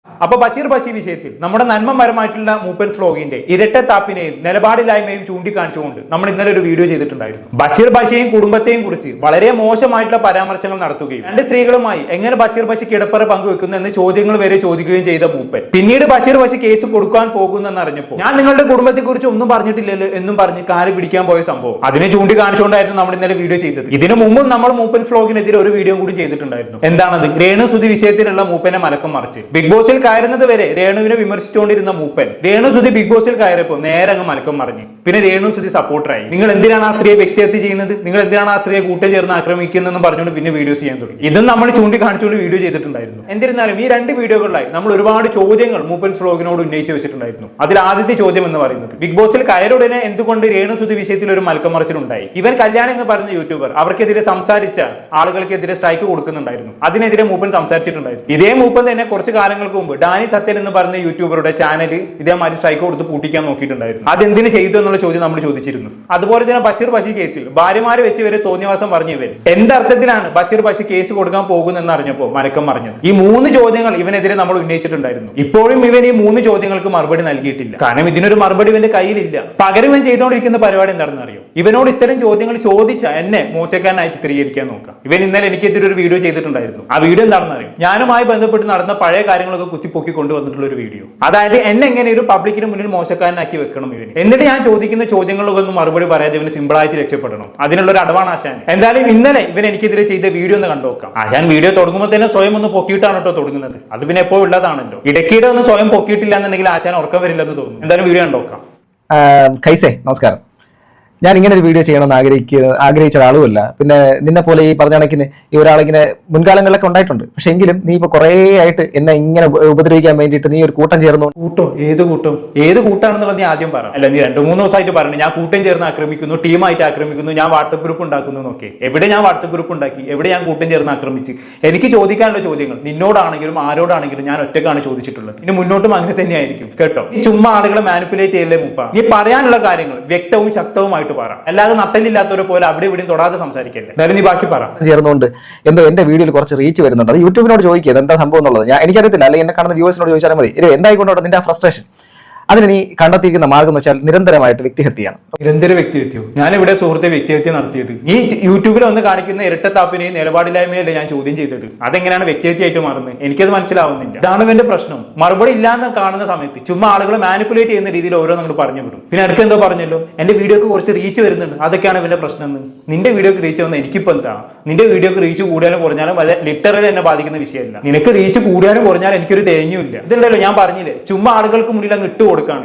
അപ്പൊ ബഷീർ ബഷീർ വിഷയത്തിൽ നമ്മുടെ നന്മമരമായിട്ടുള്ള മൂപ്പൻസ് വ്ലോഗിന്റെ ഇരട്ടത്താപ്പിനെയും നിലപാടില്ലായ്മയും ചൂണ്ടിക്കാണിച്ചുകൊണ്ട് നമ്മൾ ഇന്നലെ ഒരു വീഡിയോ ചെയ്തിട്ടുണ്ടായിരുന്നു. ബഷീർ ബഷിയെയും കുടുംബത്തെയും കുറിച്ച് വളരെ മോശമായിട്ടുള്ള പരാമർശങ്ങൾ നടത്തുകയും രണ്ട് സ്ത്രീകളുമായി എങ്ങനെ ബഷീർ ബഷി കിടപ്പറ പങ്കുവെക്കുന്നു എന്ന ചോദ്യങ്ങൾ വരെ ചോദിക്കുകയും ചെയ്ത മൂപ്പൻ പിന്നീട് ബഷീർ ബഷി കേസ് കൊടുക്കാൻ പോകുന്നെന്ന് അറിഞ്ഞപ്പോൾ ഞാൻ നിങ്ങളുടെ കുടുംബത്തെ കുറിച്ച് ഒന്നും പറഞ്ഞിട്ടില്ലല്ലോ എന്നും പറഞ്ഞ് കാല് പിടിക്കാൻ പോയ സംഭവം അതിനെ ചൂണ്ടിക്കാണിച്ചുകൊണ്ടായിരുന്നു നമ്മൾ ഇന്നലെ വീഡിയോ ചെയ്തത്. ഇതിനു മുമ്പും നമ്മൾ മൂപ്പൻസ് വ്ലോഗിനെതിരെ ഒരു വീഡിയോ കൂടി ചെയ്തിട്ടുണ്ടായിരുന്നു. എന്താണത്? രേണു സുധി വിഷയത്തിലുള്ള മൂപ്പനെ മലക്കം മറിച്ച് ബിഗ് ബോസിൽ കയറുന്നത് വരെ രേണുവിനെ വിമർശിച്ചുകൊണ്ടിരുന്ന മൂപ്പൻ രേണു സുധി ബിഗ് ബോസിൽ കയറിയപ്പോൾ നേരെ അങ്ങ് മലക്കം മറിഞ്ഞു. പിന്നെ രേണു സുധി സപ്പോർട്ടറായി. നിങ്ങൾ എന്തിനാണ് ആ സ്ത്രീയെ വ്യക്തിഹത്യ ചെയ്യുന്നത്, നിങ്ങൾ എന്തിനാണ് ആ സ്ത്രീയെ കൂട്ടം ചേർന്ന് ആക്രമിക്കുന്നതെന്ന് പറഞ്ഞുകൊണ്ട് പിന്നെ വീഡിയോസ് ചെയ്യാൻ തുടങ്ങി. ഇതും നമ്മൾ ചൂണ്ടിക്കാണിച്ചുകൊണ്ട് വീഡിയോ ചെയ്തിട്ടുണ്ടായിരുന്നു. എന്നിരുന്നാലും ഈ രണ്ട് വീഡിയോകളിലായി നമ്മൾ ഒരുപാട് ചോദ്യങ്ങൾ മൂപ്പൻസ് വ്ലോഗിനോട് ഉന്നയിച്ച് വെച്ചിട്ടുണ്ടായിരുന്നു. അതിൽ ആദ്യത്തെ ചോദ്യം എന്ന് പറയുന്നത് ബിഗ് ബോസിൽ കയറുടനെ എന്തുകൊണ്ട് രേണു സുധി വിഷയത്തിൽ ഒരു മലക്കം മറിച്ചിലുണ്ടായി? ഇവൻ കല്യാണം എന്ന് പറയുന്ന യൂട്യൂബർ അവർക്കെതിരെ സംസാരിച്ച ആളുകൾക്കെതിരെ സ്ട്രൈക്ക് കൊടുക്കുന്നുണ്ടായിരുന്നു. അതിനെതിരെ മൂപ്പൻ സംസാരിച്ചിട്ടുണ്ടായിരുന്നു. ഇതേ മൂപ്പൻ തന്നെ കുറച്ച് കാലങ്ങൾക്ക് മുമ്പ് ഡാനി സത്യൻ എന്ന് പറഞ്ഞ യൂട്യൂബറുടെ ചാനൽ ഇതേമാതിരി സ്ട്രൈക്ക് കൊടുത്ത് പൂട്ടിക്കാൻ നോക്കിയിട്ടുണ്ടായിരുന്നു. അതെന്തിന് ചെയ്തു എന്നുള്ള ചോദ്യം നമ്മൾ ചോദിച്ചിരുന്നു. അതുപോലെ തന്നെ ബഷീർ ബഷി കേസിൽ ഭാര്യമാരെ വെച്ച് വരെ തോന്നിയവാസം പറഞ്ഞു ഇവൻ എന്തർത്ഥത്തിലാണ് ബഷീർ ബഷി കേസ് കൊടുക്കാൻ പോകുന്നെന്ന് അറിഞ്ഞപ്പോൾ മലക്കം മറിഞ്ഞത്. ഈ മൂന്ന് ചോദ്യങ്ങൾ ഇവനെതിരെ നമ്മൾ ഉന്നയിച്ചിട്ടുണ്ടായിരുന്നു. ഇപ്പോഴും ഇവൻ ഈ മൂന്ന് ചോദ്യങ്ങൾക്ക് മറുപടി നൽകിയിട്ടില്ല. കാരണം ഇതിനൊരു മറുപടി ഇവന്റെ കയ്യിലില്ല. പകരം ഇവൻ ചെയ്തുകൊണ്ടിരിക്കുന്ന പരിപാടി എന്താണെന്ന് അറിയോ? ഇവനോട് ഇത്തരം ചോദ്യങ്ങൾ ചോദിച്ച എന്നെ മോശക്കാരനായി ചിത്രീകരിക്കാൻ നോക്കാം. ഇവൻ ഇന്നലെ എനിക്കെതിരെ ഒരു വീഡിയോ ചെയ്തിട്ടുണ്ടായിരുന്നു. ആ വീഡിയോ എന്താണെന്ന് അറിയും? ഞാനുമായി ബന്ധപ്പെട്ട് നടന്ന പഴയ കാര്യങ്ങളൊക്കെ കുത്തിപ്പൊക്കി കൊണ്ടുവന്നിട്ടുള്ള ഒരു വീഡിയോ. അതായത് എന്നെ എങ്ങനെ ഒരു പബ്ലിക്കിന് മുന്നിൽ മോശക്കാരനാക്കി വെക്കണം ഇവന്. എന്നിട്ട് ഞാൻ ചോദിക്കുന്ന ചോദ്യങ്ങളൊന്നും മറുപടി പറയാതെ ഇവന് സിമ്പിൾ ആയിട്ട് രക്ഷപ്പെടണം. അതിനുള്ള ഒരു അടവാണ് ആശാൻ. എന്തായാലും ഇന്നലെ ഇവൻ എനിക്കെതിരെ ചെയ്ത വീഡിയോ ഒന്ന് കണ്ടുനോക്കാം. ആശാൻ വീഡിയോ തുടങ്ങുമ്പോൾ തന്നെ സ്വയം ഒന്ന് പൊക്കിയിട്ടാണ് കേട്ടോ തുടങ്ങുന്നത്. അത് പിന്നെ എപ്പോഴും ഉള്ളതാണല്ലോ. ഇടയ്ക്കിടെ ഒന്ന് സ്വയം പൊക്കിയിട്ടില്ല എന്നുണ്ടെങ്കിൽ ആശാൻ ഉറക്കം വരില്ലെന്ന് തോന്നുന്നു. എന്തായാലും വീഡിയോ കണ്ടുനോക്കാം. കൈസേ നമസ്കാരം. ഞാൻ ഇങ്ങനെ ഒരു വീഡിയോ ചെയ്യണമെന്ന് ആഗ്രഹിച്ച ഒരാളുമല്ല. പിന്നെ നിന്നെ പോലെ ഈ പറഞ്ഞ കണക്കിന് ഈ ഒരാളിങ്ങനെ മുൻകാലങ്ങളിലൊക്കെ ഉണ്ടായിട്ടുണ്ട്. പക്ഷെ എങ്കിലും നീ ഇപ്പൊ കുറെ ആയിട്ട് എന്നെ ഇങ്ങനെ ഉപദ്രവിക്കാൻ വേണ്ടിയിട്ട് നീ ഒരു കൂട്ടം ചേർന്നു. കൂട്ടോ? ഏത് കൂട്ടം? ഏത് കൂട്ടാണെന്നുള്ളത് നീ ആദ്യം പറ. അല്ല, നീ 2-3 ദിവസമായിട്ട് പറഞ്ഞു ഞാൻ കൂട്ടം ചേർന്ന് ആക്രമിക്കുന്നു, ടീമായിട്ട് ആക്രമിക്കുന്നു, ഞാൻ വാട്സപ്പ് ഗ്രൂപ്പ് ഉണ്ടാക്കുന്നു എന്നൊക്കെ. എവിടെ ഞാൻ വാട്സപ്പ് ഗ്രൂപ്പ് ഉണ്ടാക്കി? എവിടെ ഞാൻ കൂട്ടം ചേർന്ന് ആക്രമിച്ച്? എനിക്ക് ചോദിക്കാനുള്ള ചോദ്യങ്ങൾ നിന്നോടാണെങ്കിലും ആരോടാണെങ്കിലും ഞാൻ ഒറ്റക്കാണ് ചോദിച്ചിട്ടുള്ളത്. ഇനി മുന്നോട്ടും അങ്ങനെ തന്നെയായിരിക്കും കേട്ടോ. ഈ ചുമ്മാ ആളുകളെ മാനിപ്പുലേറ്റ് ചെയ്യല്ലേ മുപ്പ. നീ പറയാനുള്ള കാര്യങ്ങൾ വ്യക്തവും ശക്തവുമായിട്ട് പറ. അല്ലാതെ നട്ടലില്ലാത്തവരെ പോലെ അവിടെ ഇവിടെയും തൊടാതെ സംസാരിക്കല്ലേ. എന്തായാലും നീ ബാക്കി പറ. ചേർന്നുകൊണ്ട് എന്തോ എന്റെ വീഡിയോയിൽ കുറച്ച് റീച്ച് വരുന്നുണ്ട്. അത് യൂട്യൂബിനോട് ചോദിക്കുക എന്താ സംഭവം എന്നുള്ളത്. എനിക്കറിയത്തില്ല. അല്ലെങ്കിൽ എന്നെ കാണുന്ന വ്യൂവേഴ്സിനോട് ചോദിച്ചാൽ മതി. എന്തായിക്കൊണ്ടോ നിന്റെ ഫ്രസ്ട്രേഷൻ അതിന് നീ കണ്ടെത്തിയിരിക്കുന്ന മാർഗം എന്ന് വെച്ചാൽ നിരന്തരമായിട്ട് വ്യക്തിഹത്യയാണ്. നിരന്തര വ്യക്തിഹത്യോ? ഞാൻ ഇവിടെ സുഹൃത്തെ വ്യക്തിഹത്യ നടത്തിയത് ഈ യൂട്യൂബിൽ വന്ന് കാണിക്കുന്ന ഇരട്ടത്താപ്പിനെയും നിലപാടില്ലായ്മയല്ലേ ഞാൻ ചോദ്യം ചെയ്തത്. അതെങ്ങനെയാണ് വ്യക്തിഹത്യയായിട്ട് മാറുന്നത്? എനിക്കത് മനസ്സിലാവുന്നില്ല. ഇതാണ് എന്റെ പ്രശ്നം. മറുപടി ഇല്ലാന്ന് കാണുന്ന സമയത്ത് ചുമ്മാ ആളുകളെ മാനിപ്പുലേറ്റ് ചെയ്യുന്ന രീതിയിൽ ഓരോ നമ്മൾ പറഞ്ഞു വിടും. പിന്നെ അടുത്ത് എന്തോ പറഞ്ഞല്ലോ എന്റെ വീഡിയോക്ക് കുറച്ച് റീച്ച് വരുന്നുണ്ട്, അതൊക്കെയാണ് ഇവന്റെ പ്രശ്നം എന്ന്. നിന്റെ വീഡിയോക്ക് റീച്ച് വന്നാൽ എനിക്കിപ്പോ എന്താ? നിന്റെ വീഡിയോക്ക് റീച്ച് കൂടിയാലും കുറഞ്ഞാലും ലിറ്ററലി എന്നെ ബാധിക്കുന്ന വിഷയമല്ല. നിനക്ക് റീച്ച് കൂടിയാലും കുറഞ്ഞാലും എനിക്കൊരു തേഞ്ഞുമില്ല. ഇതുണ്ടല്ലോ ഞാൻ പറഞ്ഞില്ലേ, ചുമ്മാ ആളുകൾക്ക് മുന്നിൽ അങ്ങ് ഇട്ട് കൊടുക്കാണ്.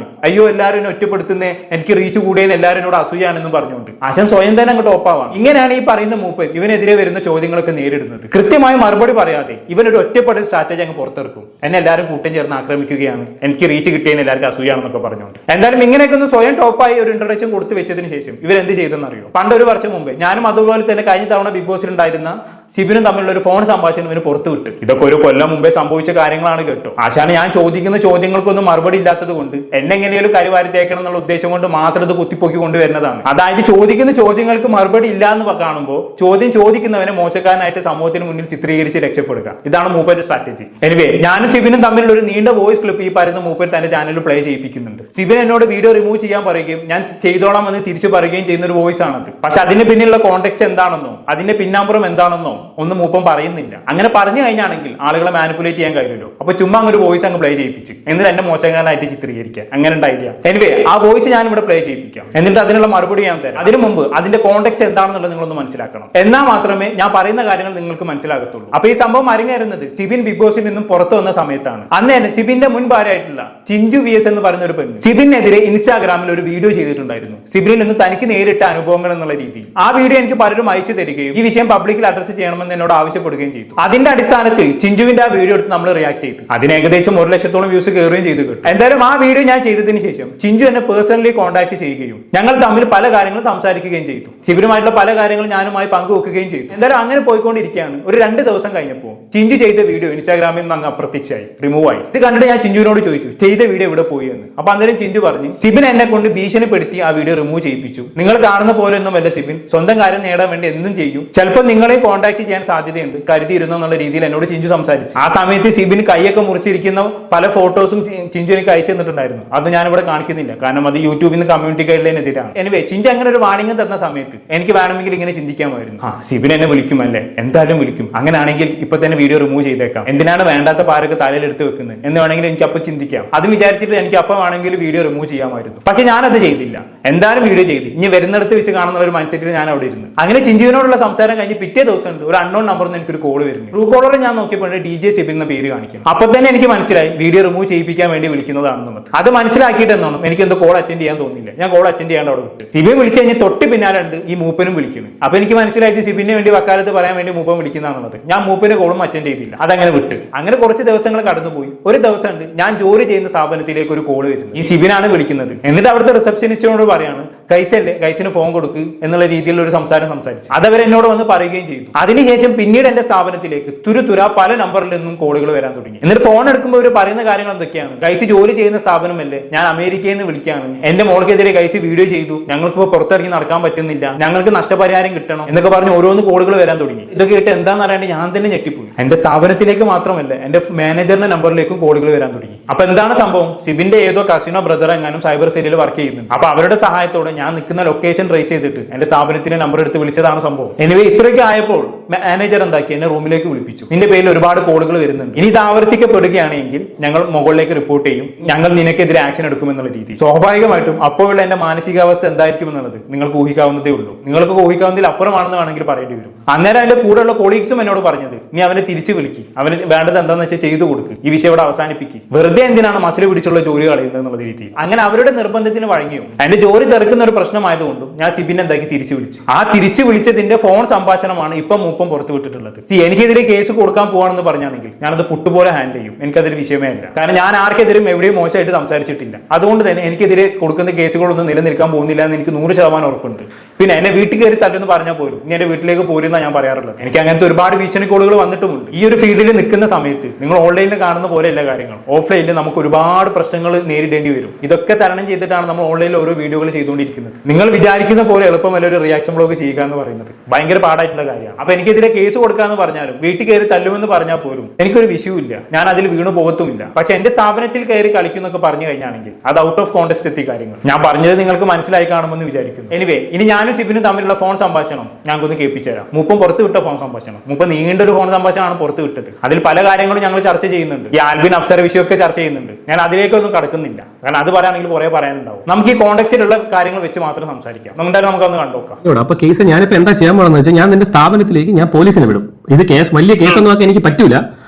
അയ്യോ എല്ലാവരും എന്നെ ഒറ്റപ്പെടുത്തുന്നേ, എനിക്ക് റീച്ച് കൂടിയെന്ന് എല്ലാവരും എന്നോട് അസൂയാണെന്നും പറഞ്ഞുകൊണ്ട് ആശാൻ സ്വയം തന്നെ അങ്ങ് ടോപ്പാവാണ്. ഇങ്ങനെയാണ് ഈ പറയുന്ന മൂപ്പൻ ഇവനെതിരെ വരുന്ന ചോദ്യങ്ങളൊക്കെ നേരിടുന്നത്. കൃത്യമായ മറുപടി പറയാതെ ഇവനൊരു ഒറ്റപ്പെടൽ സ്ട്രാറ്റജി അങ്ങ് പുറത്തിറക്കും. എന്നെ എല്ലാവരും കൂട്ടം ചേർന്ന് ആക്രമിക്കുകയാണ്, എനിക്ക് റീച്ച് കിട്ടിയെന്ന് എല്ലാവർക്കും അസൂയാണെന്നൊക്കെ പറഞ്ഞുകൊണ്ട്. എന്തായാലും ഇങ്ങനെയൊക്കെ ഒന്ന് സ്വയം ടോപ്പായി ഒരു ഇൻട്രൊഡക്ഷൻ കൊടുത്തു വെച്ചതിന് ശേഷം ഇവരെന്ത് ചെയ്തെന്ന് അറിയോ? പണ്ടൊരു വർഷം മുമ്പ് ഞാനും അതുപോലെ തന്നെ കഴിഞ്ഞ തവണ ബിഗ് ബോസിൽ ഉണ്ടായിരുന്ന സിബിനും തമ്മിലുള്ള ഒരു ഫോൺ സംഭാഷണം ഇവന് പുറത്തു വിട്ട്. ഇതൊക്കെ ഒരു കൊല്ലം മുമ്പേ സംഭവിച്ച കാര്യങ്ങളാണ് കേട്ടോ. ആശാന് ഞാൻ ചോദിക്കുന്ന ചോദ്യങ്ങൾക്കൊന്നും മറുപടി ഇല്ലാത്തത് കൊണ്ട് എന്നെ എങ്ങനെയും കരിവാരി തേക്കണം എന്നുള്ള ഉദ്ദേശം കൊണ്ട് മാത്രം ഇത് കുത്തിപ്പൊക്കി കൊണ്ടുവരുന്നതാണ്. അതായത് ചോദിക്കുന്ന ചോദ്യങ്ങൾക്ക് മറുപടി ഇല്ല എന്ന് കാണുമ്പോൾ ചോദ്യം ചോദിക്കുന്നവനെ മോശക്കാരനായിട്ട് സമൂഹത്തിന് മുന്നിൽ ചിത്രീകരിച്ച് രക്ഷപ്പെടുക. ഇതാണ് മൂപ്പന്റെ സ്ട്രാറ്റജി. എനിവേ ഞാനും സിബിനും തമ്മിലുള്ള ഒരു നീണ്ട വോയിസ് ക്ലിപ്പ് ഈ പറയുന്ന മൂപ്പൻ തന്റെ ചാനലിൽ പ്ലേ ചെയ്യിപ്പിക്കുന്നുണ്ട്. സിബിൻ എന്നോട് വീഡിയോ റിമൂവ് ചെയ്യാൻ പറയുകയും ഞാൻ ചെയ്തോളാം എന്ന് തിരിച്ചു പറയുകയും ചെയ്യുന്ന ഒരു വോയിസ് ആണത്. പക്ഷെ അതിന് പിന്നിലുള്ള കോണ്ടെക്സ്റ്റ് എന്താണെന്നോ അതിന്റെ പിന്നാമ്പുറം എന്താണെന്നോ ഒന്നും മൂപ്പം പറയുന്നില്ല. അങ്ങനെ പറഞ്ഞു കഴിഞ്ഞാണെങ്കിൽ ആളുകളെ മാനിപ്പുലേറ്റ് ചെയ്യാൻ കഴിയുമല്ലോ. അപ്പൊ ചുമ്മാ ഒരു വോയിസ് അങ്ങ് പ്ലേ ചെയ്യിപ്പിച്ച് എന്നിട്ട് എന്നെ മോശക്കാരനായിട്ട് ചിത്രീകരിക്കുക. അങ്ങനെ ഐഡിയ. എനിവേ ആ വോയിസ് ഞാൻ ഇവിടെ പ്ലേ ചെയ്യിപ്പിക്കാം. എന്നിട്ട് അതിനുള്ള മറുപടി ഞാൻ തരാം. അതിനു മുമ്പ് അതിന്റെ കോണ്ടെക്സ്റ്റ് എന്താണെന്നുള്ളത് നിങ്ങളൊന്ന് മനസ്സിലാക്കണം. എന്നാൽ മാത്രമേ ഞാൻ പറയുന്ന കാര്യങ്ങൾ നിങ്ങൾക്ക് മനസ്സിലാകത്തുള്ളൂ. അപ്പൊ ഈ സംഭവം അരങ്ങേറുന്നത് സിബിൻ ബിഗ് ബോസിൽ നിന്നും പുറത്തു വന്ന സമയത്താണ്. അന്ന് തന്നെ സിബിന്റെ മുൻ ഭാര്യയായിട്ടുള്ള ചിഞ്ചു VS എന്ന് പറയുന്ന ഒരു പെണ്ണ് സിബിനെതിരെ ഇൻസ്റ്റാഗ്രാമിൽ ഒരു വീഡിയോ ചെയ്തിട്ടുണ്ടായിരുന്നു. സിബിനിൽ നിന്ന് തനിക്ക് നേരിട്ട അനുഭവങ്ങൾ എന്നുള്ള രീതിയിൽ. ആ വീഡിയോ എനിക്ക് പലരും അയച്ചു തരികയും ഈ വിഷയം പബ്ലിക്കിൽ അഡ്രസ് ചെയ്യണമെന്ന് എന്നോട് ആവശ്യപ്പെടുകയും ചെയ്തു. അതിന്റെ അടിസ്ഥാനത്തിൽ ചിഞ്ചുവിന്റെ ആ വീഡിയോ എടുത്ത് നമ്മൾ റിയാക്ട് ചെയ്തു. അതിന് ഏകദേശം 1 ലക്ഷത്തോളം വ്യൂസ് കയറുകയും ചെയ്തു കേട്ടു. എന്തായാലും ആ വീഡിയോ ഞാൻ ചെയ്തതിന് ശേഷം ചിഞ്ചു എന്നെ പേഴ്സണലി കോൺടാക്ട് ചെയ്യുകയും ഞങ്ങൾ തമ്മിൽ പല കാര്യങ്ങളും സംസാരിക്കുകയും ചെയ്തു. സിബിനുമായിട്ടുള്ള പല കാര്യങ്ങളും ഞാനുമായി പങ്കുവെക്കുകയും ചെയ്തു. എന്തായാലും അങ്ങനെ പോയിക്കൊണ്ടിരിക്കുകയാണ്. ഒരു 2 ദിവസം കഴിഞ്ഞപ്പോൾ ചിഞ്ചു ചെയ്ത വീഡിയോ ഇൻസ്റ്റാഗ്രാമിൽ നിന്ന് അങ്ങ് അപ്രത്യക്ഷമായി, റിമൂവ് ആയി. ഇത് കണ്ടിട്ട് ഞാൻ ചിഞ്ചുവിനോട് ചോദിച്ചു ചെയ്ത വീഡിയോ എവിടെ പോയി എന്ന്. അപ്പൊ അന്നേരം ചിഞ്ചു പറഞ്ഞു സിബിൻ എന്നെ കൊണ്ട് ഭീഷണിപ്പെടുത്തി ആ വീഡിയോ റിമൂവ് ചെയ്യിപ്പിച്ചു. നിങ്ങൾ കാണുന്ന പോലെ ഒന്നും അല്ല സിബിൻ, സ്വന്തം കാര്യം നേടാൻ വേണ്ടി എന്തും ചെയ്യും. ചിലപ്പോൾ നിങ്ങളെ കോൺടാക്ട് റിയാക്ട് ചെയ്യാൻ സാധ്യതയുണ്ട്, കരുതിയിരുന്നു എന്നുള്ള രീതിയിൽ എന്നോട് ചിഞ്ചു സംസാരിച്ചു. ആ സമയത്ത് സിബിന് കൈയൊക്കെ മുറിച്ചിരിക്കുന്ന പല ഫോട്ടോസും ചിഞ്ചു എനിക്ക് അയച്ചു തന്നിട്ടുണ്ടായിരുന്നു. അത് ഞാനിവിടെ കാണിക്കുന്നില്ല, കാരണം അത് യൂട്യൂബിൽ നിന്ന് കമ്മ്യൂണിറ്റി ഗൈഡ് ലൈനെതിരാണ്. എനിവേ ചിഞ്ചു അങ്ങനെ ഒരു വാണിംഗ് തന്ന സമയത്ത് എനിക്ക് വേണമെങ്കിൽ ഇങ്ങനെ ചിന്തിക്കാമായിരുന്നു, സിബിൻ എന്നെ വിളിക്കുമല്ലേ, എന്തായാലും വിളിക്കും, അങ്ങനെയാണെങ്കിൽ ഇപ്പൊ തന്നെ വീഡിയോ റിമൂവ് ചെയ്തേക്കാം, എന്തിനാണ് വേണ്ടാത്ത പാരൊക്കെ തലയിൽ എടുത്ത് വെക്കുന്നത് എന്ന് വേണമെങ്കിൽ എനിക്ക് അപ്പൊ ചിന്തിക്കാം. അത് വിചാരിച്ചിട്ട് എനിക്ക് അപ്പം വേണമെങ്കിൽ വീഡിയോ റിമൂവ് ചെയ്യാമായിരുന്നു. പക്ഷെ ഞാനത് ചെയ്തില്ല, എന്തായാലും വീഡിയോ ചെയ്തു. ഇനി വരുന്നിടത്ത് വെച്ച് കാണുന്ന ഒരു മൈൻഡ്സെറ്റിൽ ഞാൻ അവിടെ ഇരുന്നു. അങ്ങനെ ചിഞ്ചുവിനോടുള്ള സംസാരം കഴിഞ്ഞ് പിറ്റേ ദിവസം ഉണ്ട് ഒരു അൺനോൺ നമ്പറിൽ നിന്ന് എനിക്കൊരു കോൾ വരുന്നു. ട്രൂ കോളറിൽ ഞാൻ നോക്കിയപ്പോൾ DJ സിബിൻ എന്ന പേര് കാണിക്കുന്നു. അപ്പൊ തന്നെ എനിക്ക് മനസ്സിലായി വീഡിയോ റിമൂവ് ചെയ്യിപ്പിക്കാൻ വേണ്ടി വിളിക്കുന്നതാണെന്നുള്ളത്. അത് മനസ്സിലാക്കിയിട്ട് എന്നാണ് എനിക്ക് എന്തോ കോൾ അറ്റൻഡ് ചെയ്യാൻ തോന്നിയില്ല. ഞാൻ കോൾ അറ്റൻഡ് ചെയ്യാണ്ട് അവിടെ വിട്ടു. സിബിൻ വിളിച്ചു കഴിഞ്ഞാൽ തൊട്ട് പിന്നാലെ ഉണ്ട് ഈ മൂപ്പനും വിളിക്കുന്നു. അപ്പൊ എനിക്ക് മനസ്സിലായി സിബിന് വേണ്ടി വക്കാലത്ത് പറയാൻ വേണ്ടി മൂപ്പൻ വിളിക്കുന്നതാണെന്നുള്ളത്. ഞാൻ മൂപ്പിന്റെ കോളും അറ്റൻഡ് ചെയ്തില്ല, അതങ്ങനെ വിട്ട്. അങ്ങനെ കുറച്ച് ദിവസങ്ങൾ കടന്നുപോയി. ഒരു ദിവസം ഉണ്ട് ഞാൻ ജോലി ചെയ്യുന്ന സ്ഥാപനത്തിലേക്ക് ഒരു കോൾ വരുന്നു. ഈ സിബിനാണ് വിളിക്കുന്നത്. എന്നിട്ട് അവിടുത്തെ റിസപ്ഷനിസ്റ്റിനോട് പറയാണ് കൈസല്ലേ, കൈസിന് ഫോൺ കൊടുക്ക് എന്നുള്ള രീതിയിലുള്ള ഒരു സംസാരം സംസാരിച്ചു. അതവർ എന്നോട് വന്ന് പറയുകയും ചെയ്തു. അതിനുശേഷം പിന്നീട് എന്റെ സ്ഥാപനത്തിലേക്ക് തുരുതുര പല നമ്പറിൽ നിന്നും കോളുകൾ വരാൻ തുടങ്ങി. എന്നിട്ട് ഫോൺ എടുക്കുമ്പോൾ അവർ പറയുന്ന കാര്യങ്ങൾ എന്തൊക്കെയാണ്, കൈസി ജോലി ചെയ്യുന്ന സ്ഥാപനമല്ലേ, ഞാൻ അമേരിക്കയിൽ നിന്ന് വിളിക്കുകയാണ്, എന്റെ മോൾക്കെതിരെ കൈസി വീഡിയോ ചെയ്തു, ഞങ്ങൾക്ക് പുറത്തിറങ്ങി നടക്കാൻ പറ്റുന്നില്ല, ഞങ്ങൾക്ക് നഷ്ടപരിഹാരം കിട്ടണം എന്നൊക്കെ പറഞ്ഞ് ഓരോന്ന് കോളുകൾ വരാൻ തുടങ്ങി. ഇതൊക്കെ കേട്ട് എന്താന്ന് അറിയാണ്ട് ഞാൻ തന്നെ ഞെട്ടിപ്പോയി. എന്റെ സ്ഥാപനത്തിലേക്ക് മാത്രമല്ല എന്റെ മാനേജറിന്റെ നമ്പറിലേക്കും കോളുകൾ വരാൻ തുടങ്ങി. അപ്പൊ എന്താണ് സംഭവം, സിബിന്റെ ഏതോ കസിനോ ബ്രദർ എങ്ങാനും സൈബർ സെല്ലിൽ വർക്ക് ചെയ്യുന്നുണ്ട്. അപ്പൊ അവരുടെ സഹായത്തോടെ ഞാൻ നിൽക്കുന്ന ലൊക്കേഷൻ ട്രേസ് ചെയ്തിട്ട് എന്റെ സ്ഥാപനത്തിന്റെ നമ്പർ എടുത്ത് വിളിച്ചതാണ് സംഭവം. എനിവേ ഇത്രയൊക്കെ ആയപ്പോൾ മാനേജർ എന്താക്കി എന്നെ റൂമിലേക്ക് വിളിപ്പിച്ചു. നിന്റെ പേരിൽ ഒരുപാട് കോളുകൾ വരുന്നുണ്ട്, ഇനി ഇത് ആവർത്തിക്കപ്പെടുകയാണെങ്കിൽ ഞങ്ങൾ മുകളിലേക്ക് റിപ്പോർട്ട് ചെയ്യും, ഞങ്ങൾ നിനക്കെതിരെ ആക്ഷൻ എടുക്കുമെന്നുള്ള രീതി. സ്വാഭാവികമായിട്ടും അപ്പോഴുള്ള എന്റെ മാനസികാവസ്ഥ എന്തായിരിക്കും എന്നുള്ളത് നിങ്ങൾക്ക് ഊഹിക്കാവുന്നതേ ഉള്ളൂ. നിങ്ങൾക്ക് ഊഹിക്കാവുന്നതിൽ അപ്പുറമാണെന്ന് വേണമെങ്കിൽ പറയേണ്ടി വരും. അന്നേരം എന്റെ കൂടെയുള്ള കൊളീഗ്സും എന്നോട് പറഞ്ഞത്, നീ അവനെ തിരിച്ചു വിളിക്ക്, അവന് വേണ്ടത് എന്താണെന്ന് വെച്ചാൽ ചെയ്തു കൊടുക്ക്, ഈ വിഷയം ഇവിടെ അവസാനിപ്പിക്കും, വെറുതെ എന്തിനാണ് മസിൽ പിടിച്ചുള്ള ജോലി കളയുന്നത് എന്നുള്ള രീതിയിൽ. അങ്ങനെ അവരുടെ നിർബന്ധത്തിന് വഴങ്ങിയോ എന്റെ ജോലി തെറുക്കുന്ന ഒരു പ്രശ്നമായതുകൊണ്ടും ഞാൻ സിബിനെ എന്താക്കി തിരിച്ചു വിളിച്ചു. ആ തിരിച്ചു വിളിച്ചതിന്റെ ഫോൺ സംഭാഷണമാണ് ഇപ്പം മൂപ്പം പുറത്തു വിട്ടിട്ടുള്ളത്. എനിക്കെതിരെ കേസ് കൊടുക്കാൻ പോവാണെന്ന് പറഞ്ഞാണെങ്കിൽ ഞാനത് പുട്ടുപോലെ ഹാൻഡിൽ ചെയ്യും, എനിക്കതൊരു വിഷയമേ അല്ല. കാരണം ഞാൻ ആർക്കെതിരും എവിടെയും മോശമായിട്ട് സംസാരിച്ചിട്ടില്ല. അതുകൊണ്ട് തന്നെ എനിക്കെതിരെ കൊടുക്കുന്ന കേസുകളൊന്നും നിലനിൽക്കാൻ പോകുന്നില്ല എന്ന് എനിക്ക് 100% ഉറപ്പുണ്ട്. പിന്നെ എന്നെ വീട്ടിൽ കയറി തല്ലെന്ന് പറഞ്ഞാൽ പോലും ഇനി എന്റെ വീട്ടിലേക്ക് പോരുന്ന ഞാൻ പറയാറുള്ളത്. എനിക്ക് അങ്ങനത്തെ ഒരുപാട് ഭീഷണി കോളുകൾ വന്നിട്ടുമുണ്ട്. ഈ ഒരു ഫീൽഡിൽ നിൽക്കുന്ന സമയത്ത് നിങ്ങൾ ഓൺലൈനിൽ കാണുന്ന പോലെയല്ല കാര്യങ്ങൾ, ഓഫ്ലൈനിൽ നമുക്ക് ഒരുപാട് പ്രശ്നങ്ങൾ നേരിടേണ്ടി വരും. ഇതൊക്കെ തരണം ചെയ്തിട്ടാണ് നമ്മൾ ഓൺലൈനിൽ ഓരോ വീഡിയോകൾ ചെയ്തുകൊണ്ടിരിക്കുന്നത്. നിങ്ങൾ വിചാരിക്കുന്ന പോലെ എളുപ്പമല്ല ഒരു റിയാക്ഷൻ ബ്ലോഗ് ചെയ്യുക എന്ന് പറയുന്നത്, ഭയങ്കര പാടായിട്ടുള്ള കാര്യമാണ്. അപ്പൊ എനിക്കെതിരെ കേസ് കൊടുക്കാന്ന് പറഞ്ഞാലും വീട്ടിൽ കയറി തല്ലുമെന്ന് പറഞ്ഞാൽ പോലും എനിക്കൊരു വിഷയമില്ല, ഞാൻ അതിൽ വീണു പോകത്തുമില്ല. പക്ഷെ എന്റെ സ്ഥാപനത്തിൽ കയറി കളിക്കുന്നൊക്കെ പറഞ്ഞു കഴിഞ്ഞാണെങ്കിൽ അത് ഔട്ട് ഓഫ് കോണ്ടെക്സ്റ്റ് എത്തി കാര്യങ്ങൾ. ഞാൻ പറഞ്ഞത് നിങ്ങൾക്ക് മനസ്സിലായി കാണുമെന്ന് വിചാരിക്കുന്നു. എനിവേ ഇനി ഞാനും സിബിനും തമ്മിലുള്ള ഫോൺ സംഭാഷണം ഞങ്ങൾക്കൊന്ന് കേൾപ്പിച്ചു തരാം. മൂപ്പം പുറത്ത് വിട്ട ഫോൺ സംഭാഷണം, മൂപ്പം നീണ്ടൊരു ഫോൺ സംഭാഷണമാണ് പുറത്ത് വിട്ടത്. അതിൽ പല കാര്യങ്ങളും ഞങ്ങൾ ചർച്ച ചെയ്യുന്നുണ്ട്. ഈ ആൽബിൻ അപ്സര വിഷയമൊക്കെ ചർച്ച ചെയ്യുന്നുണ്ട്. ഞാൻ അതിലേക്കൊന്നും കടക്കുന്നില്ല, കാരണം അത് പറയുകയാണെങ്കിൽ കുറെ പറയാനുണ്ടാവും. നമുക്ക് ഈ കോണ്ടെക്സ്റ്റിലുള്ള കാര്യങ്ങൾ വെച്ച് മാത്രം സംസാരിക്കാം. എന്തായാലും നമുക്കൊന്ന് കണ്ടുനോക്കാം. അപ്പൊ കേസ് ഞാനിപ്പോ എന്താ ചെയ്യാൻ പോകണമെന്ന് വെച്ചാൽ, ഞാൻ നിന്റെ സ്ഥാപനത്തിലേക്ക് ഞാൻ പോലീസിനെ വിടും. ഇത് കേസ് വലിയ കേസൊന്നും ആക്കാൻ എനിക്ക് പറ്റൂല,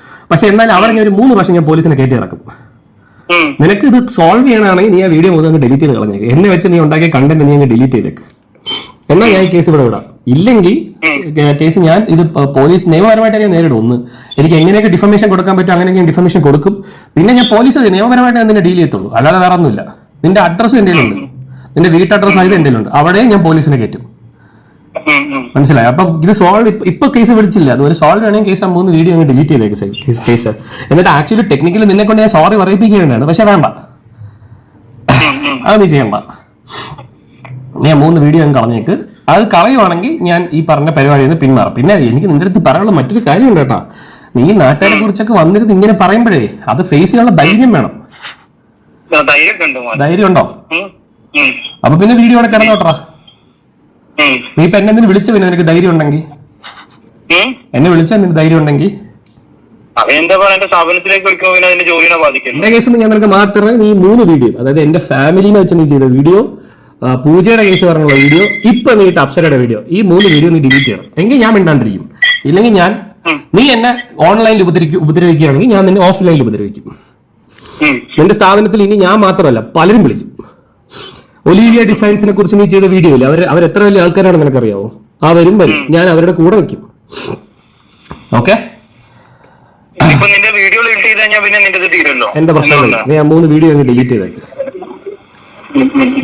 പക്ഷെ എന്നാലും അവരെ ഞാൻ ഒരു 3 വർഷം ഞാൻ പോലീസിനെ കയറ്റി ഇറക്കും. നിനക്ക് ഇത് സോൾവ് ചെയ്യണമെങ്കിൽ നീ ആ വീഡിയോ മുതൽ അങ്ങ് ഡിലീറ്റ് ചെയ്ത് കളഞ്ഞേക്ക്. എന്നെ വെച്ച് നീ ഉണ്ടാക്കിയ കണ്ടന്റ് നീ അങ്ങ് ഡിലീറ്റ് ചെയ്തേക്ക്. എന്നാൽ ഞാൻ ഈ കേസ് ഇവിടെ വിടാം. ഇല്ലെങ്കിൽ കേസ് ഞാൻ ഇത് പോലീസ് നിയമപരമായിട്ട് ഞാൻ നേരിടും. ഒന്ന് എനിക്ക് എങ്ങനെയൊക്കെ ഡിഫമേഷൻ കൊടുക്കാൻ പറ്റും അങ്ങനെയൊക്കെ ഡിഫമേഷൻ കൊടുക്കും. പിന്നെ ഞാൻ പോലീസ് നിയമപരമായിട്ട് നിന്നെ ഡീൽ ചെയ്യത്തുള്ളൂ, അല്ലാതെ വേറെ ഒന്നുമില്ല. നിന്റെ അഡ്രസ്സും എൻ്റെ ഉണ്ട്, നിന്റെ വീട്ട് അഡ്രസ് ആയത് എൻ്റെ ഉണ്ട്, അവിടെ ഞാൻ പോലീസിനെ കയറ്റും. മനസ്സിലായി? അപ്പൊ ഇത് സോൾവ് ഇപ്പൊ കേസ് വിളിച്ചില്ല, അതുപോലെ സോൾവ് ആണെങ്കിൽ കേസ് 3 വീഡിയോ അങ്ങ് ഡിലീറ്റ് ചെയ്തേക്ക് കേസ്. എന്നിട്ട് ആക്ച്വലി ടെക്നിക്കലി നിന്നെ കൊണ്ട് ഞാൻ സോറി പറയിപ്പിക്കേണ്ടതാണ്, പക്ഷെ വേണ്ട, അത് നീ ചെയ്യണ്ട. ഞാൻ 3 വീഡിയോ അങ്ങ് കളഞ്ഞേക്ക്. അത് കളയുവാണെങ്കിൽ ഞാൻ ഈ പറഞ്ഞ പരിപാടിയിൽ നിന്ന് പിന്മാറും. പിന്നെ എനിക്ക് നിന്റെ അടുത്ത് പറയാനുള്ള മറ്റൊരു കാര്യമുണ്ട് കേട്ടോ. നീ നാട്ടുകാരെ കുറിച്ചൊക്കെ വന്നിരുന്ന് ഇങ്ങനെ പറയുമ്പോഴേ അത് ഫേസ് ചെയ്യാനുള്ള ധൈര്യം വേണം. ധൈര്യം ഉണ്ടോ? അപ്പൊ പിന്നെ വീഡിയോ അവിടെ കിടന്നോട്ടാ. നീ ഇപ്പൊ എന്നെ വിളിച്ച പിന്നെ നിനക്ക് ധൈര്യം ഉണ്ടെങ്കിൽ, എന്നെ വിളിച്ചാൽ നിനക്ക് ധൈര്യം ഉണ്ടെങ്കിൽ എന്റെ കേസ് ഞാൻ നിനക്ക് മാത്രമേ നീ 3 വീഡിയോ, അതായത് എന്റെ ഫാമിലിനെ വെച്ച് നീ ചെയ്ത വീഡിയോ, പൂജയുടെ കേസ് പറഞ്ഞുള്ള വീഡിയോ, ഇപ്പൊ നീ ഇട്ട അപ്സരയുടെ വീഡിയോ, ഈ 3 വീഡിയോ നീ ഡിലീറ്റ് ചെയ്യണം. എങ്കിൽ ഞാൻ മിണ്ടാണ്ടിരിക്കും. ഇല്ലെങ്കിൽ നീ എന്നെ ഓൺലൈനിൽ ഉപദ്രവിക്കുകയാണെങ്കിൽ ഞാൻ നിന്നെ ഓഫ്ലൈനിൽ ഉപദ്രവിക്കും. നിന്റെ സ്ഥാപനത്തിൽ ഇനി ഞാൻ മാത്രമല്ല പലരും വിളിക്കും. ഒലീവിയ ഡിസൈൻസിനെ കുറിച്ച് നീ ചെയ്ത വീഡിയോ ഇല്ല, അവർ എത്ര വലിയ ആൾക്കാരാണെന്ന് നിനക്കറിയാവോ? അവരും വരും, ഞാൻ അവരുടെ കൂടെ നിൽക്കും. ഓക്കെ, എന്റെ പ്രശ്നമില്ല. ഞാൻ 3 വീഡിയോ അങ്ങ് ഡിലീറ്റ് ചെയ്തേക്ക്.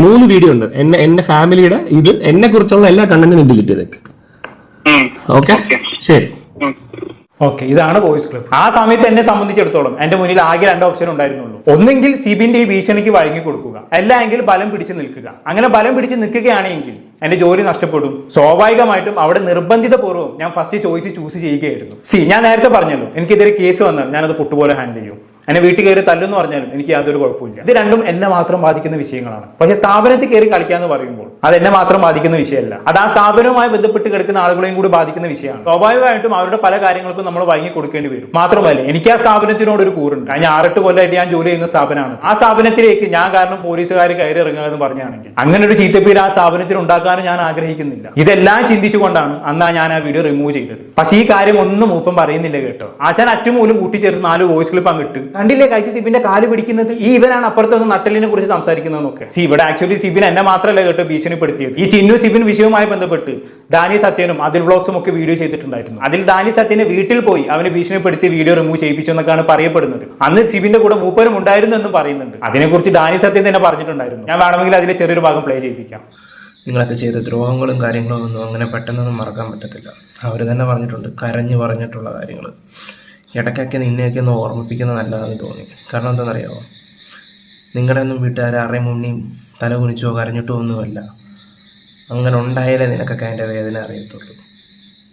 3 വീഡിയോ ഉണ്ട് എന്റെ ഫാമിലിയുടെ, ഇത് എന്നെ കുറിച്ചുള്ള എല്ലാ കണ്ടന്റും ഡിലീറ്റ് ചെയ്തേക്ക്. ഓക്കെ, ശരി. ഓക്കെ, ഇതാണ് വോയിസ് ക്ലിപ്പ്. ആ സമയത്ത് എന്നെ സംബന്ധിച്ചിടത്തോളം എന്റെ മുന്നിൽ ആകെ 2 ഓപ്ഷൻ ഉണ്ടായിരുന്നുള്ളൂ. ഒന്നെങ്കിൽ സിബിന്റെ ഈ ഭീഷണിക്ക് വഴങ്ങി കൊടുക്കുക, അല്ലെങ്കിൽ ബലം പിടിച്ച് നിൽക്കുക. അങ്ങനെ ബലം പിടിച്ച് നിൽക്കുകയാണെങ്കിൽ എന്റെ ജോലി നഷ്ടപ്പെടും. സ്വാഭാവികമായിട്ടും അവിടെ നിർബന്ധിതപൂർവ്വം ഞാൻ ഫസ്റ്റ് ചോയ്സ് ചൂസ് ചെയ്യുകയായിരുന്നു. ഞാൻ നേരത്തെ പറഞ്ഞല്ലോ, എനിക്കെതിരെ കേസ് വന്നാൽ ഞാനത് പൊട്ടുപോലെ ഹാൻഡിൽ ചെയ്യും. എന്നെ വീട്ടിൽ കയറി തല്ലെന്ന് പറഞ്ഞാലും എനിക്ക് യാതൊരു കുഴപ്പമില്ല. ഇത് രണ്ടും എന്നെ മാത്രം ബാധിക്കുന്ന വിഷയങ്ങളാണ്. പക്ഷെ സ്ഥാപനത്തിൽ കയറി കളിക്കാന്ന് പറയുമ്പോൾ അത് എന്നെ മാത്രം ബാധിക്കുന്ന വിഷയമല്ല, അത് ആ സ്ഥാപനവുമായി ബന്ധപ്പെട്ട് കിടക്കുന്ന ആളുകളെയും കൂടി ബാധിക്കുന്ന വിഷയമാണ്. സ്വാഭാവികമായിട്ടും അവരുടെ പല കാര്യങ്ങൾക്കും നമ്മൾ വഴങ്ങി കൊടുക്കേണ്ടി വരും. മാത്രമല്ല എനിക്ക് ആ സ്ഥാപനത്തിനോട് ഒരു കൂറുണ്ട്. ഞാൻ 6-8 കൊല്ലമായിട്ട് ഞാൻ ജോലി ചെയ്യുന്ന സ്ഥാപനമാണ്. ആ സ്ഥാപനത്തിലേക്ക് ഞാൻ കാരണം പോലീസുകാർ കയറി ഇറങ്ങുക പറഞ്ഞാണെങ്കിൽ അങ്ങനെ ഒരു ചീത്തപ്പേര് ആ സ്ഥാപനത്തിൽ ഉണ്ടാക്കാനും ഞാൻ ആഗ്രഹിക്കുന്നില്ല. ഇതെല്ലാം ചിന്തിച്ചുകൊണ്ടാണ് അന്ന് ഞാൻ ആ വീഡിയോ റിമൂവ് ചെയ്തത്. പക്ഷേ ഈ കാര്യം ഒന്നും മൂപ്പം പറയുന്നില്ല കേട്ടോ. ആശാൻ അറ്റുമൂലം കൂട്ടിച്ചേർത്ത് 4 വോയിസ് ക്ലിപ്പ് അങ്ങിട്ട് കണ്ടില്ലേ കഴിച്ച് സിബിന്റെ കാല് പിടിക്കുന്നത്. ഈ ഇവനാണ് അപ്പുറത്ത് വന്ന് നട്ടലിനെ കുറിച്ച് സംസാരിക്കുന്നതെന്നൊക്കെ. ഇവിടെ ആക്ച്വലി സിബിൻ എന്നെ മാത്രമല്ല കേട്ടോ ഭീഷണിപ്പെടുത്തിയത്. ഈ ചിന്നു സിബിൻ വിഷയവുമായി ബന്ധപ്പെട്ട് ഡാനി സത്യനും അതിൽ വ്ളോഗ്സും ഒക്കെ വീഡിയോ ചെയ്തിട്ടുണ്ടായിരുന്നു. അതിൽ ഡാനി സത്യനെ വീട്ടിൽ പോയി അവനെ ഭീഷണിപ്പെടുത്തി വീഡിയോ റിമൂവ് ചെയ്യിപ്പിച്ചു എന്നൊക്കെയാണ് പറയപ്പെടുന്നത്. അന്ന് സിബിന്റെ കൂടെ മൂപ്പരും ഉണ്ടായിരുന്നു എന്നും പറയുന്നുണ്ട്. അതിനെക്കുറിച്ച് ഡാനി സത്യൻ തന്നെ പറഞ്ഞിട്ടുണ്ടായിരുന്നു. ഞാൻ വേണമെങ്കിൽ അതിലെ ചെറിയൊരു ഭാഗം പ്ലേ ചെയ്യിപ്പിക്കാം. നിങ്ങളൊക്കെ ചെയ്ത ദ്രോഹങ്ങളും കാര്യങ്ങളും ഒന്നും അങ്ങനെ പെട്ടെന്നൊന്നും മറക്കാൻ പറ്റത്തില്ല. അവർ തന്നെ പറഞ്ഞിട്ടുണ്ട്, കരഞ്ഞു പറഞ്ഞിട്ടുള്ള കാര്യങ്ങൾ. ഇടയ്ക്കൊക്കെ നിന്നെയൊക്കെ ഒന്ന് ഓർമ്മിപ്പിക്കുന്നത് നല്ലതാണെന്ന് തോന്നി. കാരണം എന്താണെന്നറിയാമോ, നിങ്ങളുടെ ഒന്നും വീട്ടുകാരെ ആരുടെയും മുന്നിൽ തല കുനിച്ചോ കരഞ്ഞിട്ടോ ഒന്നുമല്ല. അങ്ങനെ ഉണ്ടായാലേ നിനക്കൊക്കെ അതിൻ്റെ വേദന അറിയത്തുള്ളൂ.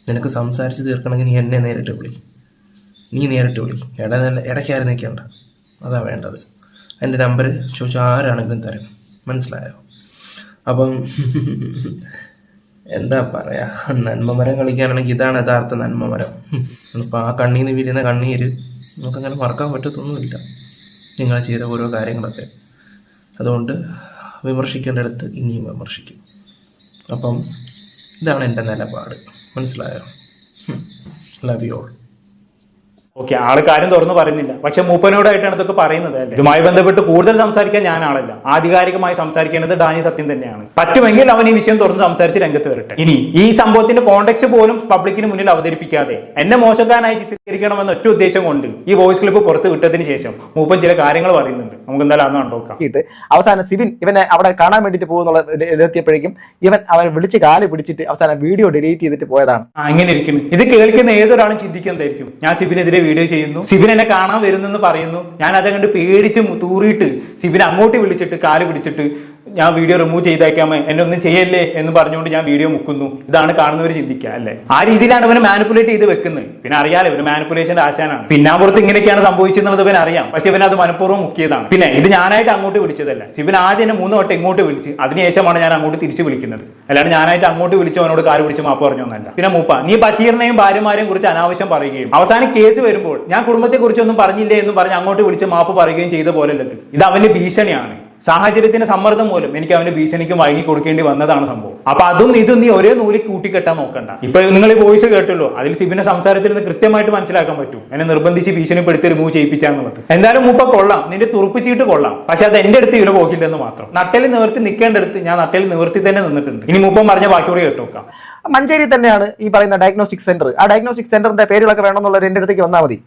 നിനക്ക് സംസാരിച്ച് തീർക്കണമെങ്കിൽ നീ എന്നെ നേരിട്ട് വിളി. ഇടയ്ക്കാരും നിൽക്കേണ്ട, അതാ വേണ്ടത്. എൻ്റെ നമ്പർ ചോദിച്ചാൽ ആരാണെങ്കിലും തരും, മനസ്സിലായോ? അപ്പം എന്താ പറയാ, നന്മമരം കളിക്കാനാണെങ്കിൽ ഇതാണ് യഥാർത്ഥ നന്മമരം. ഇപ്പം ആ കണ്ണീന്ന് വീഴുന്ന കണ്ണീര് നമുക്കങ്ങനെ മറക്കാൻ പറ്റത്തൊന്നുമില്ല, നിങ്ങൾ ചെയ്ത ഓരോ കാര്യങ്ങളൊക്കെ. അതുകൊണ്ട് വിമർശിക്കേണ്ടടുത്ത് ഇനിയും വിമർശിക്കും. അപ്പം ഇതാണ് എൻ്റെ നിലപാട്, മനസ്സിലായോ? Love you all. ഓക്കെ, ആള് കാര്യം തുറന്നു പറയുന്നില്ല, പക്ഷെ മൂപ്പനോടായിട്ടാണ് ഇതൊക്കെ പറയുന്നത് അല്ലേ. ഇതുമായി ബന്ധപ്പെട്ട് കൂടുതൽ സംസാരിക്കാൻ ഞാൻ ആളല്ല. ആധികാരികമായി സംസാരിക്കേണ്ടത് ഡാനി സത്യം തന്നെയാണ്. പറ്റുമെങ്കിൽ അവൻ ഈ വിഷയം തുറന്ന് സംസാരിച്ച് രംഗത്ത് വരട്ടെ. ഇനി ഈ സംഭവത്തിന്റെ കോണ്ടെക്സ്റ്റ് പോലും പബ്ലിക്കിന് മുന്നിൽ അവതരിപ്പിക്കാതെ എന്നെ മോശക്കാരനായി ചിത്രീകരിക്കണമെന്ന ഒറ്റ ഉദ്ദേശം കൊണ്ട് ഈ വോയിസ് ക്ലിപ്പ് പുറത്ത് വിട്ടതിന് ശേഷം മൂപ്പൻ ചില കാര്യങ്ങൾ പറയുന്നുണ്ട്. നമുക്ക് എന്തായാലും അന്ന് കണ്ടോക്കാം. അവസാനം സിബിൻ ഇവനെ അവിടെ കാണാൻ വേണ്ടിട്ട് പോകുന്നുള്ള എത്തിയപ്പോഴേക്കും അവൻ വിളിച്ച് കാല് പിടിച്ചിട്ട് അവസാനം വീഡിയോ ഡിലീറ്റ് ചെയ്തിട്ട് പോയതാണ്. അങ്ങനെ ഇരിക്കുന്നു. ഇത് കേൾക്കുന്ന ഏതൊരാളും ചിന്തിക്കുന്നതായിരിക്കും, ഞാൻ സിബിനെതിരെ വീഡിയോ ചെയ്യുന്നു, സിബിൻ എന്നെ കാണാൻ വരുന്നെന്ന് പറയുന്നു, ഞാൻ അത് കണ്ട് പേടിച്ച് തൂറിയിട്ട് സിബിൻ അങ്ങോട്ട് വിളിച്ചിട്ട് കാല് പിടിച്ചിട്ട് ഞാൻ വീഡിയോ റിമൂവ് ചെയ്തേക്കാമേ, എന്നെ ഒന്നും ചെയ്യല്ലേ എന്ന് പറഞ്ഞുകൊണ്ട് ഞാൻ വീഡിയോ മുക്കുന്നു. ഇതാണ് കാണുന്നവർ ചിന്തിക്കുക അല്ലേ. ആ രീതിയിലാണ് ഇവനെ മാനിപ്പുലേറ്റ് ചെയ്ത് വെക്കുന്നത്. പിന്നെ അറിയാലോ ഇവന് മാനിപ്പുലേഷന്റെ ആശാനാണ്. പിന്നാമ്പുറത്ത് ഇങ്ങനെയൊക്കെയാണ് സംഭവിച്ചെന്നുള്ളത് ഇവൻ അറിയാം. പക്ഷെ ഇവൻ അത് മനഃപൂർവ്വം മുക്കിയതാണ്. പിന്നെ ഇത് ഞാനായിട്ട് അങ്ങോട്ട് വിളിച്ചതല്ല. ഇവൻ ആദ്യം എന്നെ 3 വട്ടം ഇങ്ങോട്ട് വിളിച്ച് അതിനുശേഷമാണ് ഞാൻ അങ്ങോട്ട് തിരിച്ചു വിളിക്കുന്നത്. അല്ലാണ്ട് ഞാനായിട്ട് അങ്ങോട്ട് വിളിച്ചു അവനോട് കാല് പിടിച്ച് മാപ്പ് പറഞ്ഞൊന്നല്ല. പിന്നെ മൂപ്പ നീ ബഷീറിനെയും ഭാര്യമാരെയും കുറിച്ച് അനാവശ്യം പറയുകയും അവസാനം കേസ് വരുമ്പോൾ ഞാൻ കുടുംബത്തെ കുറിച്ചൊന്നും പറഞ്ഞില്ലേ എന്നും പറഞ്ഞ് അങ്ങോട്ട് വിളിച്ച് മാപ്പ് പറയുകയും ചെയ്ത പോലെയല്ലത്. ഇത് അവന്റെ ഭീഷണിയാണ്. സാഹചര്യത്തിന്റെ സമ്മർദ്ദം മൂലം എനിക്ക് അവന്റെ ഭീഷണിക്ക് വഴങ്ങി കൊടുക്കേണ്ടി വന്നതാണ് സംഭവം. അപ്പൊ അതും ഇതും നീ ഒരേ നൂലിൽ കൂട്ടിക്കെട്ടാൻ നോക്കണ്ട. ഇപ്പൊ നിങ്ങൾ ഈ വോയിസ് കേട്ടല്ലോ, അതിൽ സിബിന്റെ സംസാരത്തിൽ നിന്ന് കൃത്യമായിട്ട് മനസ്സിലാക്കാൻ പറ്റും എന്നെ നിർബന്ധിച്ച് ഭീഷണിപ്പെടുത്തി റിമൂവ് ചെയ്യിപ്പിച്ചാന്നുള്ളത്. എന്തായാലും മൂപ്പ കൊള്ളാം, നിന്റെ തുറപ്പിച്ചിട്ട് കൊള്ളാം, പക്ഷെ അത് എന്റെ അടുത്ത് വില പോകില്ലെന്ന് മാത്രം. നട്ടല് നിവർത്തി നിൽക്കേണ്ടടുത്ത് ഞാൻ നട്ടല് നിവർത്തി തന്നെ നിന്നിട്ടുണ്ട്. ഇനി മൂപ്പം പറഞ്ഞ ബാക്കിയോട് കേട്ടോക്കാം. മഞ്ചേരി തന്നെയാണ് ഈ പറയുന്ന ഡയഗ്നോസ്റ്റിക് സെന്റർ. ആ ഡയഗ്നോസ്റ്റിക് സെന്ററിന്റെ പേരുകളൊക്കെ വേണമെന്നുള്ളവർ എന്റെ അടുത്തേക്ക് വന്നാൽ മതി.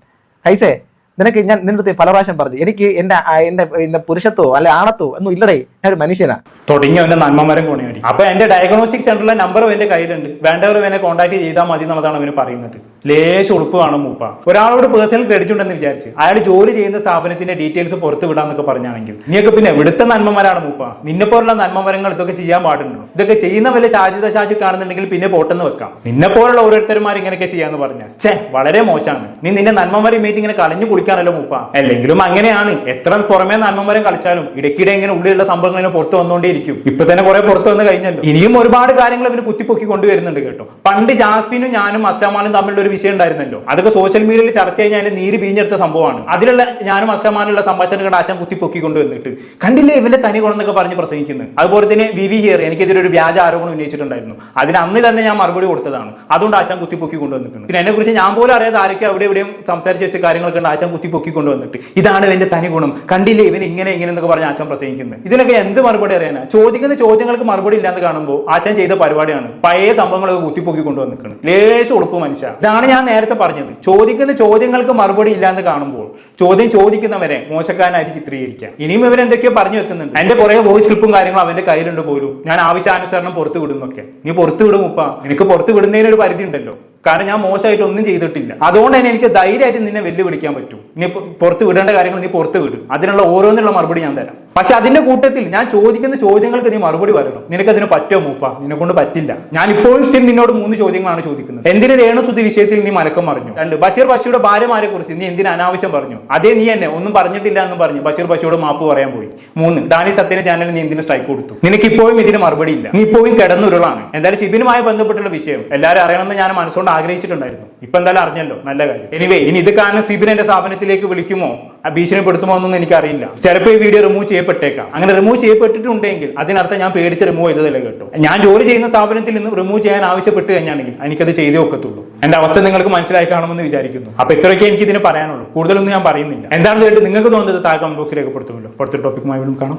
ഹൈസേ, നിനക്ക് ഞാൻ നിന്റെ അടുത്ത് പല പ്രാവശ്യം പറഞ്ഞു, എനിക്ക് എന്റെ പുരുഷത്വോ അല്ലെ ആണത്തോ ഒന്നും ഇല്ലടേ, ഞാൻ ഒരു മനുഷ്യനാ. തുടങ്ങി അവന്റെ നന്മമരം കൊണയാടി. അപ്പൊ എന്റെ ഡയഗ്നോസ്റ്റിക് സെന്ററിലെ നമ്പറും എന്റെ കയ്യിലുണ്ട്, വേണ്ടവർ എന്നെ കോൺടാക്ട് ചെയ്താൽ മതി എന്നുള്ളതാണ് അവന് പറയുന്നത്. ലേശ ഉളുപ്പ് കാണും മൂപ്പ. ഒരാളോട് പേഴ്സണൽ ക്രെഡിറ്റ് ഉണ്ടെന്ന് വിചാരിച്ച് അയാൾ ജോലി ചെയ്യുന്ന സ്ഥാപനത്തിന്റെ ഡീറ്റെയിൽസ് പുറത്ത് വിടാന്നൊക്കെ പറഞ്ഞാണെങ്കിൽ നീയൊക്കെ പിന്നെ എവിടുത്തെ നന്മമരാണ് മൂപ്പ. നിന്നെ പോലുള്ള നന്മമരങ്ങൾ ഇതൊക്കെ ചെയ്യാൻ പാടുണ്ടോ? ഇതൊക്കെ ചെയ്യുന്ന വല്ല ഷാജി കാണുന്നുണ്ടെങ്കിൽ പിന്നെ പോട്ടെന്ന് വെക്കാം. നിന്നെ പോലുള്ള ഓരോരുത്തർമാർ ഇങ്ങനെയൊക്കെ ചെയ്യാന്ന് പറഞ്ഞാൽ വളരെ മോശമാണ്. നീ നിന്റെ നന്മമര ഇമേജ് ഇങ്ങനെ കളഞ്ഞു കുളിക്കാനല്ലോ മൂപ്പ. അല്ലെങ്കിലും അങ്ങനെയാണ്, എത്ര പുറമേ നന്മമരം കളിച്ചാലും ഇടയ്ക്കിടെ ഇങ്ങനെ ഉള്ളിലുള്ള സംഭവങ്ങൾ പുറത്തു വന്നുകൊണ്ടേയിരിക്കും. ഇപ്പൊ തന്നെ കുറെ പുറത്തു വന്ന് കഴിഞ്ഞല്ലോ. ഇനിയും ഒരുപാട് കാര്യങ്ങൾ അവന് കുത്തിപ്പൊക്കി കൊണ്ടുവരുന്നുണ്ട് കേട്ടോ. പണ്ട് ജാസ്മിനും ഞാനും അസ്ലമാനും തമ്മിലുള്ള ഒരു വിഷയം ഉണ്ടായിരുന്നല്ലോ, അതൊക്കെ സോഷ്യൽ മീഡിയയിൽ ചർച്ച കഴിഞ്ഞാൽ അതിന്റെ നീര് പിഴിഞ്ഞെടുത്ത സംഭവമാണ്. അതിലുള്ള ഞാനും അസ്ലമാനുള്ള സംഭാഷണങ്ങളുടെ ആശാൻ കുത്തിപ്പൊക്കി കൊണ്ടുവന്നിട്ട് കണ്ടില്ലേ ഇവന്റെ തനി ഗുണം എന്നൊക്കെ പറഞ്ഞ് പ്രസംഗിക്കുന്നത്. അതുപോലെ തന്നെ വിവി ഹിയർ എനിക്കെതിരെ ഒരു വ്യാജ ആരോപണം ഉന്നയിച്ചിട്ടുണ്ടായിരുന്നു. അതിന് അന്ന് തന്നെ ഞാൻ മറുപടി കൊടുത്തതാണ്. അതുകൊണ്ട് ആശാൻ കുത്തിപ്പൊക്കി കൊണ്ടുവന്നിട്ടുണ്ട്. പിന്നെ എന്നെ കുറിച്ച് ഞാൻ പോലും അറിയാതെ ആരൊക്കെ അവിടെ എവിടെയും സംസാരിച്ച് വെച്ച കാര്യങ്ങളൊക്കെ ഉണ്ട് ആശാൻ കുത്തിപ്പൊക്കി കൊണ്ടുവന്നിട്ട് ഇതാണ് ഇവന്റെ തനി ഗുണം, കണ്ടില്ലേ ഇവൻ ഇങ്ങനെ എന്നൊക്കെ പറഞ്ഞ് ആശാൻ പ്രസംഗിക്കുന്നത്. ഇതിനൊക്കെ എന്ത് മറുപടി അറിയാനാ? ചോദിക്കുന്ന ചോദ്യങ്ങൾക്ക് മറുപടി ഇല്ലാന്ന് കാണുമ്പോൾ ആശാൻ ചെയ്ത പരിപാടിയാണ് പഴയ സംഭവങ്ങളൊക്കെ കുത്തിപ്പൊക്കി കൊണ്ടുവന്നിരിക്കുന്നത്. ലേശം ഉളുപ്പ് മനുഷ്യ. ഇതാണ് ഞാൻ നേരത്തെ പറഞ്ഞത്, ചോദിക്കുന്ന ചോദ്യങ്ങൾക്ക് മറുപടി ഇല്ലാന്ന് കാണുമ്പോൾ ചോദ്യം ചോദിക്കുന്നവരെ മോശക്കാരനായിട്ട് ചിത്രീകരിക്കാം. ഇനിയും ഇവരെന്തൊക്കെയോ പറഞ്ഞു വെക്കുന്നുണ്ട്. എന്റെ കുറെ വോയിസ് ക്ലിപ്പും കാര്യങ്ങളും അവന്റെ കയ്യിലുണ്ട് പോലും. ഞാൻ ആവശ്യാനുസരണം പുറത്തു വിടുന്നൊക്കെ. നീ പുറത്തു വിടും ഉപ്പ, നിനക്ക് പുറത്തു വിടുന്നതിന് ഒരു പരിധി ഉണ്ടല്ലോ. കാരണം ഞാൻ മോശമായിട്ട് ഒന്നും ചെയ്തിട്ടില്ല. അതുകൊണ്ട് തന്നെ എനിക്ക് ധൈര്യമായിട്ട് നിന്നെ വെല്ലുവിളിക്കാൻ പറ്റും. നീ പുറത്ത് വിടേണ്ട കാര്യങ്ങൾ നീ പുറത്ത് വിടും, അതിനുള്ള ഓരോന്നിനുള്ള മറുപടി ഞാൻ തരാം. പക്ഷെ അതിന്റെ കൂട്ടത്തിൽ ഞാൻ ചോദിക്കുന്ന ചോദ്യങ്ങൾക്ക് നീ മറുപടി പറയണം. നിനക്കതിന് പറ്റുമോ മൂപ്പ? നിന്നെ കൊണ്ട് പറ്റില്ല. ഞാൻ ഇപ്പോഴും സ്റ്റിൽ നിന്നോട് 3 ചോദ്യങ്ങളാണ് ചോദിക്കുന്നത്. എന്തിന് രേണുസുതി വിഷയത്തിൽ നീ മലക്കം പറഞ്ഞു? 2, ബഷീർ ബഷിയുടെ ഭാര്യമാരെ കുറിച്ച് നീ എന്തിന് അനാവശ്യം പറഞ്ഞു? അതേ നീ എന്നെ ഒന്നും പറഞ്ഞിട്ടില്ല എന്ന് പറഞ്ഞു ബഷീർ ബഷിയോട് മാപ്പ് പറയാൻ പോയി. 3, ഡാനി സത്യന്റെ ചാനലിൽ നീ എന്തിന് സ്ട്രൈക്ക് കൊടുത്തു? നിനക്ക് ഇപ്പോഴും ഇതിന് മറുപടി ഇല്ല. നീ ഇപ്പോഴും കിടന്നുരുളാണ്. എന്തായാലും ഷിബിനുമായി ബന്ധപ്പെട്ടുള്ള വിഷയം എല്ലാവരും അറിയണമെന്ന് ഞാൻ മനസ്സുകൊണ്ട് ആഗ്രഹിച്ചിട്ടുണ്ടായിരുന്നു. ഇപ്പൊ എന്തായാലും അറിഞ്ഞല്ലോ, നല്ല കാര്യം. എനിവേ, ഇനി ഇത് കാരണം സിബിൻ എന്റെ സ്ഥാപനത്തിലേക്ക് വിളിക്കുമോ, ഭീഷണിപ്പെടുത്തുമോ എന്നൊന്നും എനിക്കറിയില്ല. ചിലപ്പോൾ ഈ വീഡിയോ റിമൂവ് ചെയ്യപ്പെട്ടേക്കാം. അങ്ങനെ റിമൂവ് ചെയ്യപ്പെട്ടിട്ടുണ്ടെങ്കിൽ അതിനർത്ഥം ഞാൻ പേടിച്ച് റിമൂവ് ചെയ്തതല്ലേ കേട്ടോ. ഞാൻ ജോലി ചെയ്യുന്ന സ്ഥാപനത്തിൽ നിന്ന് റിമൂവ് ചെയ്യാൻ ആവശ്യപ്പെട്ട് കഴിഞ്ഞാണെങ്കിൽ എനിക്കത് ചെയ്തേ ഒക്കത്തുള്ളൂ. എന്റെ അവസ്ഥ നിങ്ങൾക്ക് മനസ്സിലായി കാണുമെന്ന് വിചാരിക്കുന്നു. അപ്പൊ ഇത്രയൊക്കെ എനിക്ക് ഇതിന് പറയാനുള്ളൂ. കൂടുതലൊന്നും ഞാൻ പറയുന്നില്ല. എന്താണ് കേട്ട് നിങ്ങൾക്ക് തോന്നുന്നത് താഴെ കമന്റ് ബോക്സിൽ രേഖപ്പെടുത്തുമല്ലോ. അടുത്ത ടോപ്പിക്കുമായി വീണ്ടും കാണാം.